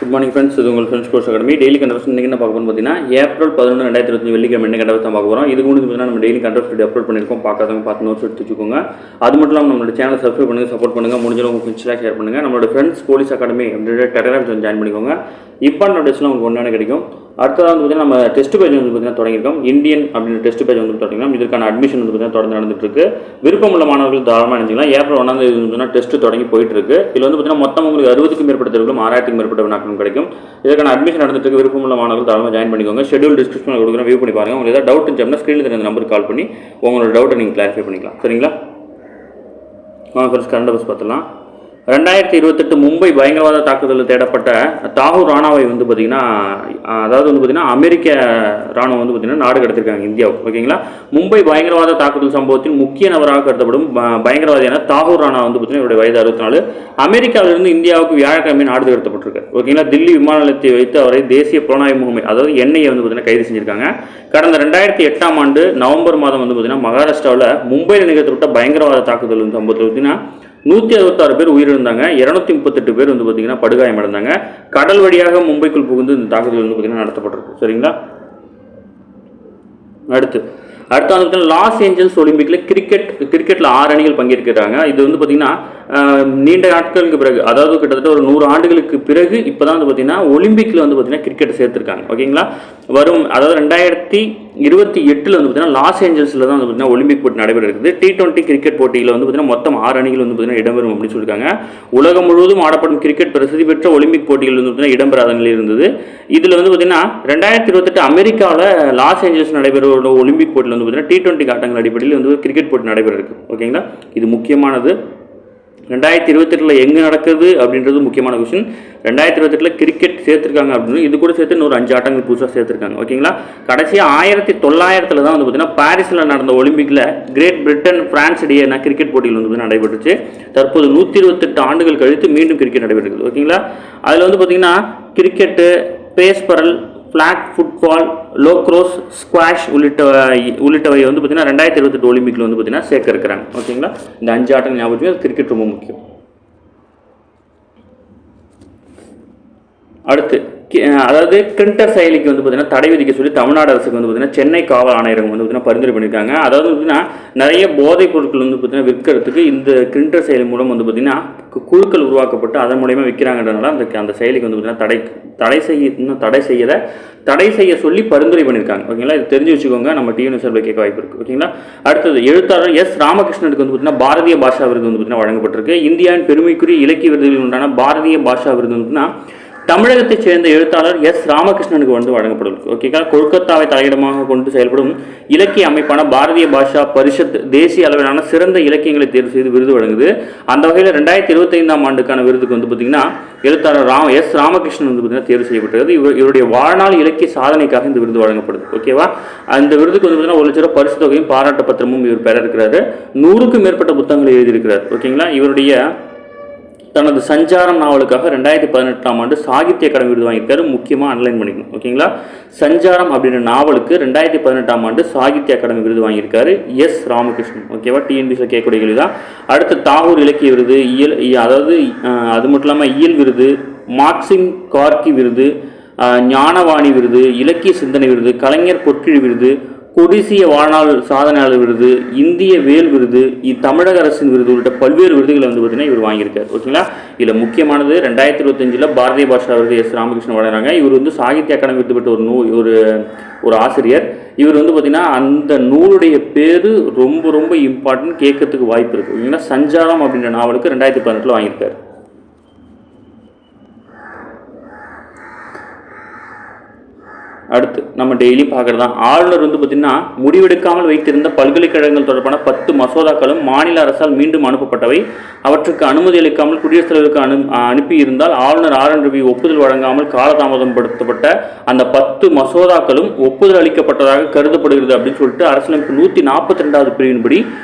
Good morning friends. இது உங்கள் friends course academy. Daily கண்டவர்ஸ் இன்றைக்கி என்ன பார்க்க போகிறோம் பார்த்தீங்கன்னா ஏப்ரல் 11 2025 வெள்ளிக்கிழமை என்ன கண்டவர்ஸ் தான் பார்க்க போகிறோம். இதுக்கு முன்னாடி பார்த்தீங்கன்னா நம்ம டெய்லி கண்டவர்ஸ் அப்லோட் பண்ணியிருக்கோம். பார்க்காதவங்க பார்த்து நோட்ஸ் எடுத்து வச்சுக்கோங்க. அது மட்டும் இல்லாமல் நம்மளோட சேனல் சப்ஸ்கிரைப் பண்ணுங்கள், சப்போர்ட் பண்ணுங்கள், முடிஞ்சளவு உங்கள் ஃப்ரெண்ட்ஸ்லாம் ஷேர் பண்ணுங்கள். நம்மளோட ஃப்ரெண்ட்ஸ் போலீஸ் அகாடமி அப்படின்ற டெலிகிராம் சேனல் ஜாயின் பண்ணிக்கோங்க. இப்போ நோட்டீஸ்லாம் உங்களுக்கு ஒன்றான கிடைக்கும். அடுத்ததாக வந்து பார்த்தீங்கன்னா நம்ம டெஸ்ட் பேஜ் வந்து பார்த்தீங்கன்னா தொடங்கியிருக்கோம். இந்தியன் அப்படின்ற டெஸ்ட் பேஜ் வந்து தொடங்கினோம். இதுக்கான அட்மிஷன் வந்து பார்த்தீங்கன்னா தொடர்ந்து நடந்துட்டு இருக்கு. விருப்பமுள்ள மாணவர்கள் தாராளமாக நினைச்சிக்கலாம். ஏப்ரல் 1 வந்து பார்த்தீங்கன்னா டெஸ்ட் தொடங்கி போயிட்டு இருக்கு. இதில் வந்து பார்த்தீங்கன்னா மொத்தம் உங்களுக்கு 60க்கும் மேற்பட்ட தேர்வுகளும் 6000க்கும் மேற்பட்ட வினாக்களும் கிடைக்கும். இதற்கான அட்மிஷன் நடந்துட்டு இருக்கு. விருப்பமுள்ள மாணவர்கள் தாராளமாக ஜாயின் பண்ணிக்கோங்க. ஷெட்யூல் டிஸ்கிரிப்ஷனில் கொடுக்குறேன், வியூ பண்ணி பாருங்க. உங்களுக்கு ஏதாவது டவுட் இருந்துச்சுன்னா ஸ்க்ரீனில் தெரிஞ்ச நம்பருக்கு கால் பண்ணி உங்களோட டவுட்டை நீங்கள் கிளாரிஃபை பண்ணிக்கலாம். சரிங்களா? ஃபர்ஸ்ட் கரண்ட் அஃபேர்ஸ் பார்த்துலாம். 2028 மும்பை பயங்கரவாத தாக்குதலில் தேடப்பட்ட தாகூர் ராணாவை வந்து பார்த்திங்கன்னா, அதாவது வந்து பார்த்திங்கன்னா அமெரிக்க ராணுவம் வந்து பார்த்திங்கன்னா நாடு கடத்திருக்காங்க இந்தியாவுக்கு. ஓகேங்களா? மும்பை பயங்கரவாத தாக்குதல் சம்பவத்தில் முக்கிய நபராக கருதப்படும் பயங்கரவாதியான தாகூர் ராணா வந்து பார்த்திங்கன்னா இவருடைய வயது 64. அமெரிக்காவிலிருந்து இந்தியாவுக்கு வியாழக்கிழமை நாடு கடத்தப்பட்டிருக்காரு. ஓகேங்களா? தில்லி விமான நிலையத்தை வைத்து அவரை தேசிய புலனாய்வு முகமை அதாவது NIA வந்து பார்த்திங்கன்னா கைது செஞ்சிருக்காங்க. கடந்த 2008ஆம் ஆண்டு நவம்பர் மாதம் வந்து பார்த்திங்கன்னா மகாராஷ்டிராவில் மும்பையில் நிகழ்த்தப்பட்ட பயங்கரவாத தாக்குதல் சம்பவத்தில் பார்த்திங்கன்னா 166 பேர் உயிரிழந்தாங்க. 238 பேர் வந்து பார்த்தீங்கன்னா படுகாயமடைந்தாங்க. கடல் வழியாக மும்பைக்குள் புகுந்து இந்த தாக்குதல் வந்து பார்த்தீங்கன்னா நடத்தப்பட்டிருக்கு. சரிங்களா? அடுத்து வந்து லாஸ் ஏஞ்சல்ஸ் ஒலிம்பிக்கில் கிரிக்கெட்டில் 6 அணிகள் பங்கேற்கிறாங்க. இது வந்து பார்த்தீங்கன்னா நீண்ட நாட்களுக்கு பிறகு, அதாவது கிட்டத்தட்ட ஒரு 100 ஆண்டுகளுக்கு பிறகு இப்போ தான் வந்து பார்த்தீங்கன்னா ஒலிம்பிக்கில் வந்து பார்த்தீங்கன்னா கிரிக்கெட் சேர்த்துருக்காங்க. ஓகேங்களா? வரும் அதாவது 2028 வந்து பார்த்தீங்கன்னா லாஸ் ஏஞ்சல்ஸில் தான் வந்து பார்த்தீங்கன்னா ஒலிம்பிக் போட்டி நடைபெற இருக்குது. T20 கிரிக்கெட் போட்டியில் வந்து பார்த்தீங்கன்னா மொத்தம் 6 அணிகள் வந்து பார்த்தீங்கன்னா இடம்பெறும் அப்படின்னு சொல்லியிருக்காங்க. உலகம் முழுவதும் ஆடப்படும் கிரிக்கெட் பிரசித்தி பெற்ற ஒலிம்பிக் போட்டிகள் வந்து பார்த்தீங்கன்னா இடம்பெறாத நிலையில் இருந்தது. இதில் வந்து பார்த்தீங்கன்னா 2028 அமெரிக்காவில் லாஸ் ஏஞ்சல்ஸ் நடைபெற ஒலிம்பிக் போட்டியில் வந்து பார்த்தீங்கன்னா T20 ஆட்டங்கள் அடிப்படையில் வந்து கிரிக்கெட் போட்டி நடைபெற இருக்குது. ஓகேங்களா? இது முக்கியமானது. 2028 எங்கே நடக்குது அப்படின்றது முக்கியமான கொஸ்டின். 2028 கிரிக்கெட் சேர்த்துருக்காங்க அப்படின்னு இது கூட சேர்த்து இன்னொரு 5 ஆட்டங்கள் புதுசாக சேர்த்துருக்காங்க. ஓகேங்களா? கடைசியாக 1900 தான் வந்து பார்த்தீங்கன்னா பாரிஸில் நடந்த ஒலிம்பிக்கில் கிரேட் பிரிட்டன் பிரான்ஸ் இடையே கிரிக்கெட் போட்டிகள் வந்து நடைபெற்றுச்சு. தற்போது 128 ஆண்டுகள் கழித்து மீண்டும் கிரிக்கெட் நடைபெறுது. ஓகேங்களா? அதில் வந்து பார்த்தீங்கன்னா கிரிக்கெட்டு, பேஸ்பரல், ஃப்ளாக் ஃபுட்பால், லோக்ரோஸ், ஸ்குவாஷ் உள்ளிட்டவை வந்து பார்த்தீங்கன்னா 2028 ஒலிம்பிக்கில் வந்து பார்த்தீங்கன்னா சேர்க்க இருக்கிறாங்க. ஓகேங்களா? இந்த 5 ஆட்டம் ஞாபகம், கிரிக்கெட் ரொம்ப முக்கியம். அடுத்து அதாவது கிரிண்டர் செயலிக்கு வந்து பார்த்தீங்கன்னா தடை விதிக்க சொல்லி தமிழ்நாடு அரசுக்கு வந்து பார்த்தீங்கன்னா சென்னை காவல் ஆணையரகம் வந்து பார்த்தீங்கன்னா பரிந்துரை பண்ணியிருக்காங்க. அதாவது பார்த்தீங்கன்னா நிறைய போதைப் பொருட்கள் வந்து பார்த்தீங்கன்னா விற்கிறதுக்கு இந்த கிரிண்டர் செயலி மூலம் வந்து பார்த்தீங்கன்னா குழுக்கள் உருவாக்கப்பட்டு அதன் மூலயமா விற்கிறாங்கன்றதுனால அந்த செயலிக்கு வந்து பார்த்தீங்கன்னா தடை செய்ய சொல்லி பரிந்துரை பண்ணியிருக்காங்க. ஓகேங்களா? இது தெரிஞ்சு வச்சுக்கோங்க. நம்ம டிவி நியூஸில் கேட்க வாய்ப்பு இருக்குது. ஓகேங்களா? அடுத்தது எழுத்தாளர் S. ராமகிருஷ்ணனுக்கு வந்து பார்த்தீங்கன்னா பாரதிய பாஷா விருது வந்து பார்த்தீங்கன்னா வழங்கப்பட்டிருக்கு. இந்தியாவின் பெருமைக்குரிய இலக்கிய விருதுகளில் உண்டான பாரதிய பாஷா விருது வந்து பார்த்தீங்கன்னா தமிழகத்தைச் சேர்ந்த எழுத்தாளர் S. ராமகிருஷ்ணனுக்கு வந்து வழங்கப்படுது. ஓகேங்களா? கொல்கத்தாவை தலையிடமாக கொண்டு செயல்படும் இலக்கிய அமைப்பான பாரதிய பாஷா பரிஷத் தேசிய அளவிலான சிறந்த இலக்கியங்களை தேர்வு செய்து விருது வழங்குது. அந்த வகையில் 2025ஆம் ஆண்டுக்கான விருதுக்கு வந்து பார்த்தீங்கன்னா எழுத்தாளர் S. ராமகிருஷ்ணன் வந்து பார்த்தீங்கன்னா தேர்வு செய்யப்பட்டது. இவருடைய வாழ்நாள் இலக்கிய சாதனைக்காக இந்த விருது வழங்கப்படுது. ஓகேவா? அந்த விருதுக்கு வந்து பார்த்தீங்கன்னா 1 லட்சம் ரூபாய் பரிசு தொகையும் பாராட்டு பத்திரமும் இவர் பெற இருக்கிறாரு. 100க்கும் மேற்பட்ட புத்தகங்களை எழுதியிருக்கிறார். ஓகேங்களா? இவருடைய தனது சஞ்சாரம் நாவலுக்காக 2018ஆம் ஆண்டு சாகித்ய அகாடமி விருது வாங்கியிருக்காரு. முக்கியமாக அனலைன் பண்ணிக்கணும். ஓகேங்களா? சஞ்சாரம் அப்படின்ற நாவலுக்கு 2018ஆம் ஆண்டு சாகித்ய அகாடமி விருது வாங்கியிருக்காரு S. ராமகிருஷ்ணன். ஓகேவா? TNPSல கேட்கக்கூடிய கேள்வி தான். அடுத்து தாகூர் இலக்கிய விருது, அதாவது அது மட்டும் இல்லாமல் இயல் விருது, மார்க்சிம் கார்கி விருது, ஞானவாணி விருது, இலக்கிய சிந்தனை விருது, கலைஞர் பொற்கிழி விருது, கொடிசிய வாழ்நாள் சாதனையாளர் விருது, இந்திய வேல் விருது, தமிழக அரசின் விருது உள்ளிட்ட பல்வேறு விருதுகளை வந்து பார்த்தீங்கன்னா இவர் வாங்கியிருக்காரு. ஓகேங்களா? இதில் முக்கியமானது 2025 பாரதிய பாஷா விருது S. ராமகிருஷ்ணன் வழங்குறாங்க. இவர் வந்து சாகித்ய அகாடமி விருது பெற்ற ஒரு ஆசிரியர். இவர் வந்து பார்த்தீங்கன்னா அந்த நூலுடைய பேர் ரொம்ப ரொம்ப இம்பார்ட்டன்ட், கேட்கறதுக்கு வாய்ப்பு இருக்குது. ஓகேங்களா? சஞ்சாரம் அப்படின்ற நாவலுக்கு 2018 வாங்கியிருக்காரு. அடுத்து நம்ம டெய்லி பார்க்குறது தான் ஆளுநர் வந்து பார்த்திங்கன்னா முடிவெடுக்காமல் வைத்திருந்த பல்கலைக்கழகங்கள் தொடர்பான 10 மசோதாக்களும் மாநில அரசால் மீண்டும் அனுப்பப்பட்டவை. அவற்றுக்கு அனுமதி அளிக்காமல் குடியரசுத் தலைவருக்கு அனுப்பியிருந்தால் ஆளுநர் RN ரவி ஒப்புதல் வழங்காமல் காலதாமதப்படுத்தப்பட்ட அந்த 10 மசோதாக்களும் ஒப்புதல் அளிக்கப்பட்டதாக கருதப்படுகிறது அப்படின்னு சொல்லிட்டு அரசியலமைப்பு 142வது பிரிவின்படி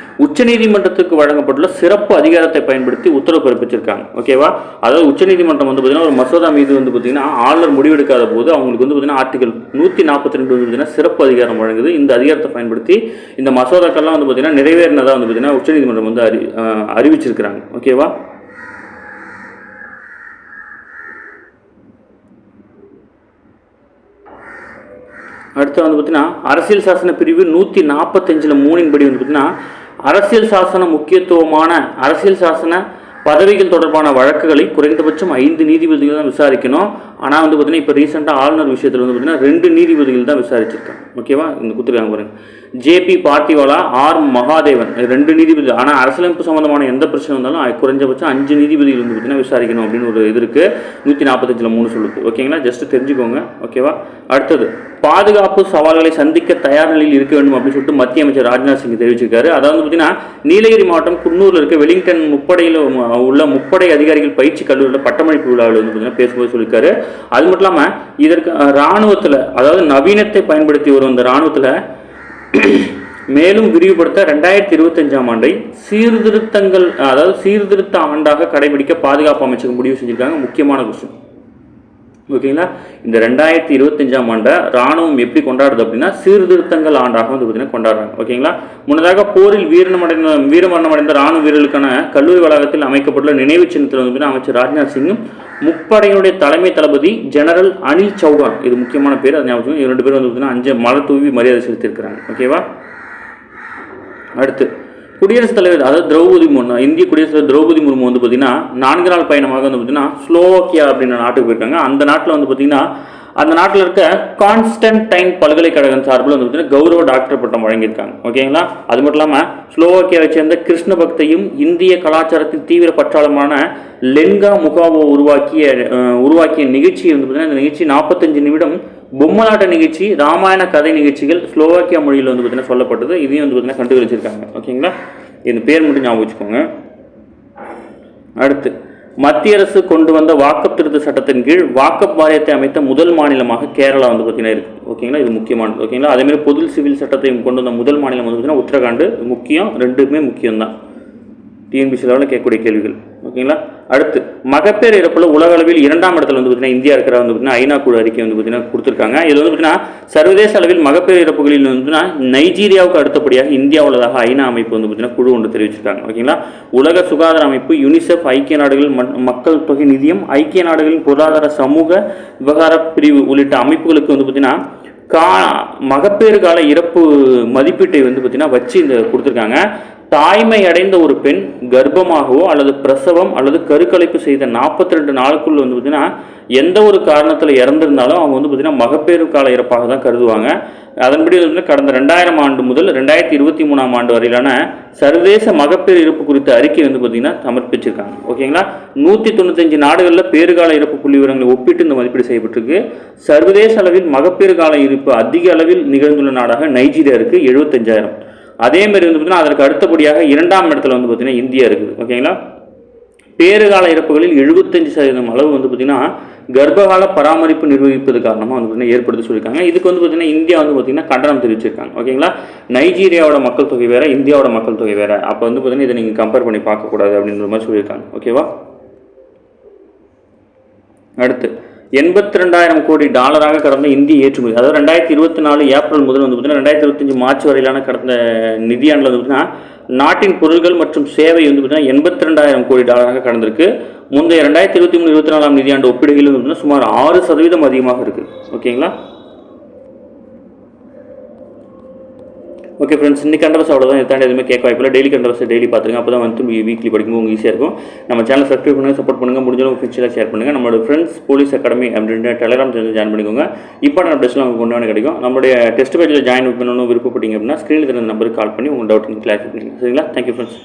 உச்சநீதிமன்றத்துக்கு வழங்கப்பட்டுள்ள சிறப்பு அதிகாரத்தை பயன்படுத்தி உத்தரவு பிறப்பிச்சிருக்காங்க. ஓகேவா? அதாவது உச்சநீதிமன்றம் வந்து பார்த்தீங்கன்னா ஒரு மசோதா மீது வந்து பார்த்தீங்கன்னா ஆளுநர் முடிவெடுக்காத போது அவங்களுக்கு வந்து பார்த்தீங்கன்னா ஆர்டிகல் 142 வந்து பார்த்தீங்கன்னா சிறப்பு அதிகாரம் வழங்குது. இந்த அதிகாரத்தை பயன்படுத்தி இந்த மசோதாக்கள்லாம் வந்து பார்த்தீங்கன்னா நிறைவேறினதாக வந்து பார்த்தீங்கன்னா உச்சநீதிமன்றம் வந்து அறிவிச்சிருக்கிறாங்க. ஓகேவா? அடுத்து வந்து பார்த்தீங்கன்னா அரசியல் சாசன பிரிவு 145(3) படி வந்து பார்த்தீங்கன்னா அரசியல் சாசன முக்கியத்துவமான அரசியல் சாசன பதவிகள் தொடர்பான வழக்குகளை குறைந்தபட்சம் 5 நீதிபதிகள் தான் விசாரிக்கணும். ஆனால் வந்து பார்த்தீங்கன்னா இப்போ ரீசெண்டாக ஆளுநர் விஷயத்தில் வந்து பார்த்தீங்கன்னா 2 நீதிபதிகள் தான் விசாரிச்சிருக்காங்க. ஓகேவா, இந்த குத்துருக்காங்க பாருங்க. ஜேபி பார்த்திவாலா, ஆர் மகாதேவன் 2 நீதிபதிகள். ஆனால் அரசியலமைப்பு சம்மந்தமான எந்த பிரச்சனை வந்தாலும் குறைஞ்சபட்சம் 5 நீதிபதிகள் வந்து பார்த்தீங்கன்னா விசாரிக்கணும் அப்படின்னு ஒரு இது இருக்குது. 145(3) சொல்லுது. ஓகேங்களா, ஜஸ்ட் தெரிஞ்சுக்கோங்க. ஓகேவா. அடுத்தது பாதுகாப்பு சவால்களை சந்திக்க தயார் நிலையில் இருக்க வேண்டும் அப்படின்னு சொல்லிட்டு மத்திய அமைச்சர் ராஜ்நாத் சிங் தெரிவிச்சிருக்காரு. அதாவது பார்த்தீங்கன்னா நீலகிரி மாவட்டம் குன்னூரில் இருக்க வெலிங்டன் முப்படையில் உள்ள முப்படை அதிகாரிகள் பயிற்சி கல்லூரியில் பட்டமளிப்பு விழாவில் வந்து பார்த்தீங்கன்னா பேசும்போது சொல்லியிருக்காரு. அது மட்டும் இல்லாமல் இதற்கு இராணுவத்தில், அதாவது நவீனத்தை பயன்படுத்தி வரும் இந்த இராணுவத்தில் மேலும் விரிவுபடுத்த 2025ஆம் ஆண்டை சீர்திருத்தங்கள், அதாவது சீர்திருத்த ஆண்டாக கடைபிடிக்க பாதுகாப்பு அமைச்சகம் முடிவு செஞ்சிருக்காங்க. முக்கியமான விஷயம். ஓகேங்களா, இந்த 2025ஆம் ஆண்டை ராணுவம் எப்படி கொண்டாடுது அப்படின்னா சீர்திருத்தங்கள் ஆண்டாக வந்து பார்த்தீங்கன்னா கொண்டாடுறாங்க. ஓகேங்களா. முன்னதாக போரில் வீரமரணம் அடைந்த ராணுவ வீரர்களுக்கான கல்லூரி வளாகத்தில் அமைக்கப்பட்டுள்ள நினைவு சின்னத்தில் வந்து அமைச்சர் ராஜ்நாத் சிங்கும் முப்படையினுடைய தலைமை தளபதி ஜெனரல் அனில் சௌகான், இது முக்கியமான பேர், அது ஞாபகம், 2 பேரும் வந்து பார்த்தீங்கன்னா 5 மலர் தூவி மரியாதை செலுத்தியிருக்கிறாங்க. ஓகேவா. அடுத்து குடியரசுத் தலைவர், அதாவது திரௌபதி முர்மு, இந்திய குடியரசுத் தலைவர் திரௌபதி முர்மு வந்து பார்த்தீங்கன்னா 4 நாள் பயணமாக வந்து பார்த்தீங்கன்னா ஸ்லோவாக்கியா அப்படின்ற நாட்டுக்கு போயிருக்காங்க. அந்த நாட்டில் வந்து பார்த்தீங்கன்னா அந்த நாட்டில் இருக்க கான்ஸ்டன்டைன் பல்கலைக்கழகம் சார்பில் வந்து பார்த்தீங்கன்னா கௌரவ டாக்டர் பட்டம் வழங்கியிருக்காங்க. ஓகேங்களா. அது மட்டும் இல்லாமல் ஸ்லோவாக்கியாவை சேர்ந்த கிருஷ்ண பக்தையும் இந்திய கலாச்சாரத்தின் தீவிர பற்றாளமான லென்கா முகாவோ உருவாக்கிய நிகழ்ச்சியை வந்து பார்த்தீங்கன்னா இந்த நிகழ்ச்சி 45 நிமிடம் பொம்மலாட்ட நிகழ்ச்சி, ராமாயண கதை நிகழ்ச்சிகள் ஸ்லோவாக்கியா மொழியில் வந்து பார்த்தீங்கன்னா சொல்லப்பட்டது. இதையும் வந்து பார்த்தீங்கன்னா கண்டுகளிச்சிருக்காங்க. ஓகேங்களா, இந்த பேர் மட்டும் ஞாபகம் வச்சுக்கோங்க. அடுத்து மத்திய அரசு கொண்டு வந்த வாக்கப் திருத்த சட்டத்தின் கீழ் வாக்கப் வாரியத்தை அமைத்த முதல் மாநிலமாக கேரளா வந்து பார்த்தீங்கன்னா இருக்குது. ஓகேங்களா, இது முக்கியமானது. ஓகேங்களா. அதேமாதிரி பொது சிவில் சட்டத்தை கொண்டு வந்த முதல் மாநிலம் வந்து பார்த்தீங்கன்னா உத்தரகாண்ட். முக்கியம், 2மே முக்கியம்தான். டிஎன்பிசி லெவலில் கேட்கக்கூடிய கேள்விகள். ஓகேங்களா. அடுத்து மகப்பேறு இறப்பில் உலக அளவில் 2ஆம் இடத்துல வந்து பார்த்தீங்கன்னா இந்தியா இருக்கிற வந்து பார்த்தீங்கன்னா ஐநா குழு அறிக்கை வந்து பார்த்தீங்கன்னா கொடுத்துருக்காங்க. இதில் வந்து பார்த்தீங்கன்னா சர்வதேச அளவில் மகப்பேறு இறப்புகளில் வந்து நைஜீரியாவுக்கு அடுத்தபடியாக இந்தியா உள்ளதாக ஐநா அமைப்பு வந்து பார்த்தீங்கன்னா குழு ஒன்று தெரிவிச்சிருக்காங்க. ஓகேங்களா. உலக சுகாதார அமைப்பு, யுனிசெஃப், ஐக்கிய நாடுகள் மக்கள் தொகை நிதியம், ஐக்கிய நாடுகளின் பொருளாதார சமூக விவகார பிரிவு உள்ளிட்ட அமைப்புகளுக்கு வந்து பார்த்தீங்கன்னா மகப்பேறு கால இறப்பு மதிப்பீட்டை வந்து பார்த்தீங்கன்னா வச்சு இந்த கொடுத்துருக்காங்க. தாய்மை அடைந்த ஒரு பெண் கர்ப்பமாகவோ அல்லது பிரசவம் அல்லது கருக்கலைப்பு செய்த 42 நாளுக்குள்ள வந்து பார்த்தீங்கன்னா எந்த ஒரு காரணத்தில் இறந்திருந்தாலும் அவங்க வந்து பார்த்தீங்கன்னா மகப்பேறு கால இறப்பாக தான் கருதுவாங்க. அதன்படி வந்து கடந்த 2000 ஆண்டு முதல் 2023ஆம் ஆண்டு வரையிலான சர்வதேச மகப்பேறு இறப்பு குறித்த அறிக்கை வந்து பார்த்தீங்கன்னா சமர்ப்பிச்சிருக்காங்க. ஓகேங்களா. 195 நாடுகளில் பேறுகால இறப்பு புள்ளி விவரங்களை ஒப்பிட்டு இந்த மதிப்பீடு செய்யப்பட்டிருக்கு. சர்வதேச அளவில் மகப்பேறு கால இறப்பு அதிக அளவில் நிகழ்ந்துள்ள நாடாக நைஜீரியா இருக்குது, 75,000. அதே மாதிரி வந்து பார்த்தீங்கன்னா அதற்கு அடுத்தபடியாக 2ஆம் இடத்துல வந்து பார்த்தீங்கன்னா இந்தியா இருக்குது. ஓகேங்களா. பேறுகால இறப்புகளில் 75% அளவு வந்து பார்த்தீங்கன்னா கர்ப்பகால பராமரிப்பு நிர்வகிப்பது காரணமாக வந்து பார்த்தீங்கன்னா ஏற்படுத்தி சொல்லியிருக்காங்க. இதுக்கு வந்து பார்த்தீங்கன்னா இந்தியா வந்து பார்த்தீங்கன்னா கண்டனம் தெரிவிச்சிருக்காங்க. ஓகேங்களா. நைஜீரியாவோட மக்கள் தொகை வேறு, இந்தியாவோட மக்கள் தொகை வேறு. அப்போ வந்து பார்த்தீங்கன்னா இதை நீங்கள் கம்பேர் பண்ணி பார்க்கக்கூடாது அப்படின்ற மாதிரி சொல்லியிருக்காங்க. ஓகேவா. அடுத்து 82,000 கோடி டாலராக கடந்த இந்திய ஏற்றுமதி, அதாவது 2024 ஏப்ரல் முதல் வந்து பார்த்தீங்கன்னா 2025 மார்ச் வரையிலான கடந்த நிதியாண்டில் வந்து பார்த்தீங்கன்னா நாட்டின் பொருட்கள் மற்றும் சேவை வந்து பார்த்தீங்கன்னா 82,000 கோடி டாலராக கடந்திருக்கு. முந்தைய 2023-24 நிதியாண்டு ஒப்பிடுகையில் வந்து பார்த்தீங்கன்னா சுமார் 6% அதிகமாக இருக்குது. ஓகேங்களா. ஓகே ஃப்ரெண்ட்ஸ், இன்னைக்கு கண்டவர்ஸ் அவ்வளோதான். இதை தாண்டி எதுவுமே கேட்க வாய்ப்பில்லை. டெய்லி கண்டவர்ஸ் டெய்லி பார்த்துருங்க. அப்போ தான் வந்து வீக்லி படிக்கும்போது உங்களுக்கு ஈஸியாக இருக்கும். நம்ம சேனல் சப்ஸ்கிரைப் பண்ணுங்கள், சப்போர்ட் பண்ணுங்கள், முடிஞ்சளவு ஃபியூச்சரில் ஷேர் பண்ணுங்கள். நம்மளோட ஃப்ரெண்ட்ஸ் போலீஸ் அகாடமி அப்படின்ற டெலிகிராம் சேனல் ஜாயின் பண்ணிக்கோங்க. இப்போ நம்ம டெஸ்ட்டில் உங்களுக்கு கொண்டு வந்து கிடைக்கும். நம்மளுடைய டெஸ்ட் பேஜில் ஜாயின் பண்ணணும்னு விருப்பப்பட்டீங்க அப்படின்னா ஸ்க்ரீனில் இருந்த நம்பருக்கு கால் பண்ணி உங்கள் டவுட் கிளாரிஃபை பண்ணிங்க. சரிங்களா. Thank you friends.